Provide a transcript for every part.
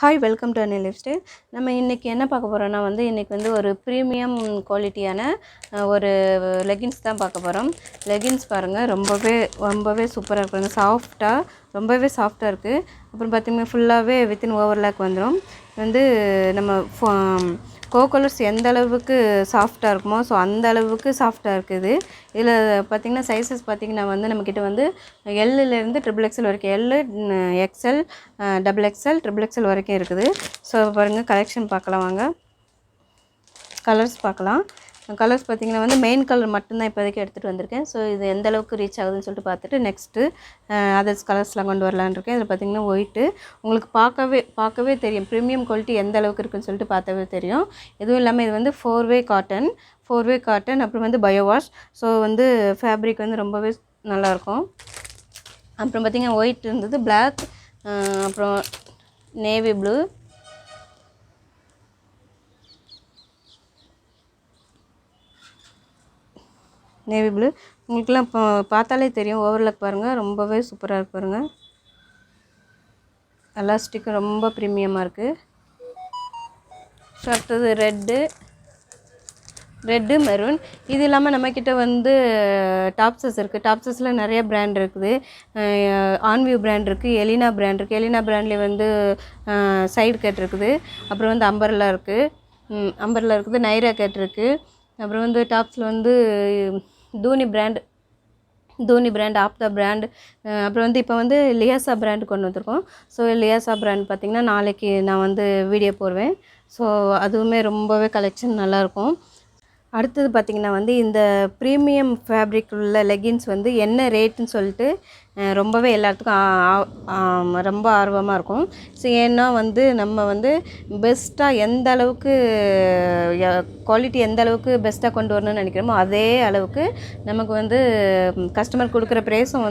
Hi welcome to அனி life style. நம்ம இன்றைக்கி என்ன பார்க்க போகிறோன்னா இன்றைக்கி ஒரு ப்ரீமியம் குவாலிட்டியான ஒரு லெகின்ஸ் தான் பார்க்க போகிறோம். லெகின்ஸ் பாருங்கள், ரொம்பவே சூப்பராக இருக்குது. சாஃப்டாக ரொம்பவே சாஃப்டாக இருக்குது. அப்புறம் பார்த்திங்கன்னா ஃபுல்லாகவே வித்தின் ஓவர்லாக் வந்துடும். நம்ம கோகலர்ஸ் எந்த அளவுக்கு சாஃப்டாக இருக்குமோ ஸோ அந்த அளவுக்கு சாஃப்டாக இருக்குது. இதில் பார்த்திங்கன்னா சைஸஸ் பார்த்திங்கன்னா நம்மக்கிட்ட எல்லுலேருந்து XXL வரைக்கும், எல்லு, எக்ஸ்எல், XXL, XXL வரைக்கும் இருக்குது. ஸோ பாருங்கள், கலெக்ஷன் பார்க்கலாம் வாங்க. கலர்ஸ் பார்க்கலாம். கலர்ஸ் பார்த்திங்கன்னா மெயின் கலர் மட்டும்தான் இப்போதைக்கு எடுத்துகிட்டு வந்திருக்கேன். ஸோ இது எந்த அளவுக்கு ரீச் ஆகுதுன்னு சொல்லிட்டு பார்த்துட்டு நெக்ஸ்ட்டு அதர்ஸ் கலர்ஸ்லாம் கொண்டு வரலான்னு இருக்கேன். இதில் பார்த்திங்கன்னா ஒயிட்டு உங்களுக்கு பார்க்கவே தெரியும் ப்ரீமியம் குவாலிட்டி எந்த அளவுக்கு இருக்குதுன்னு சொல்லிட்டு பார்த்தாவே தெரியும். எதுவும் இல்லாமல் இது 4-வே காட்டன், அப்புறம் பயோ வாஷ். ஸோ ஃபேப்ரிக் ரொம்பவே நல்லாயிருக்கும். அப்புறம் பார்த்திங்கன்னா ஒயிட் இருந்தது, பிளாக், அப்புறம் நேவி ப்ளூ, உங்களுக்குலாம் இப்போ பார்த்தாலே தெரியும். ஓவர்லாக் பாருங்கள், ரொம்பவே சூப்பராக இருக்கு பாருங்கள். எலாஸ்டிக்கும் ரொம்ப ப்ரீமியமாக இருக்குது. ஸோ அடுத்தது ரெட்டு மெரூன். இது இல்லாமல் நம்மக்கிட்ட டாப்ஸஸ் இருக்குது. டாப்ஸஸில் நிறைய பிராண்ட் இருக்குது. ஆன்வியூ பிராண்ட் இருக்குது, எலினா பிராண்ட் இருக்குது. எலினா பிராண்ட்லேயே சைடு கட் இருக்குது. அப்புறம் அம்பர்லா இருக்குது, நைரா கட் இருக்குது. அப்புறம் டாப்ஸில் தோனி பிராண்ட், ஆப்தா பிராண்ட். அப்புறம் இப்போ லியாசா பிராண்ட் கொண்டு வந்திருக்கோம். ஸோ லியாசா பிராண்ட் பார்த்திங்கன்னா நாளைக்கு நான் வீடியோ போடுவேன். ஸோ அதுவுமே ரொம்பவே கலெக்ஷன் நல்லாயிருக்கும். அடுத்தது பார்த்திங்கன்னா இந்த ப்ரீமியம் ஃபேப்ரிக் உள்ள லெகின்ஸ் என்ன ரேட்டுன்னு சொல்லிட்டு ரொம்பவே எல்லாத்துக்கும் ரொம்ப ஆர்வமாக இருக்கும். ஸோ ஏன்னா நம்ம பெஸ்ட்டாக எந்த அளவுக்கு குவாலிட்டி எந்த அளவுக்கு பெஸ்ட்டாக கொண்டு வரணும்னு நினைக்கிறோமோ அதே அளவுக்கு நமக்கு கஸ்டமர் கொடுக்குற ப்ரைஸும்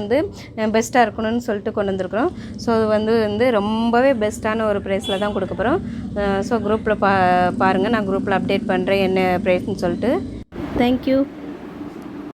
பெஸ்ட்டாக இருக்கணும்னு சொல்லிட்டு கொண்டு வந்திருக்கிறோம். ஸோ அது ரொம்பவே பெஸ்ட்டான ஒரு ப்ரைஸில் தான் கொடுக்க போகிறோம். ஸோ குரூப்பில் பாருங்கள், நான் குரூப்பில் அப்டேட் பண்ணுறேன் என்ன ப்ரைஸ்ன்னு சொல்லிட்டு. தேங்க்யூ.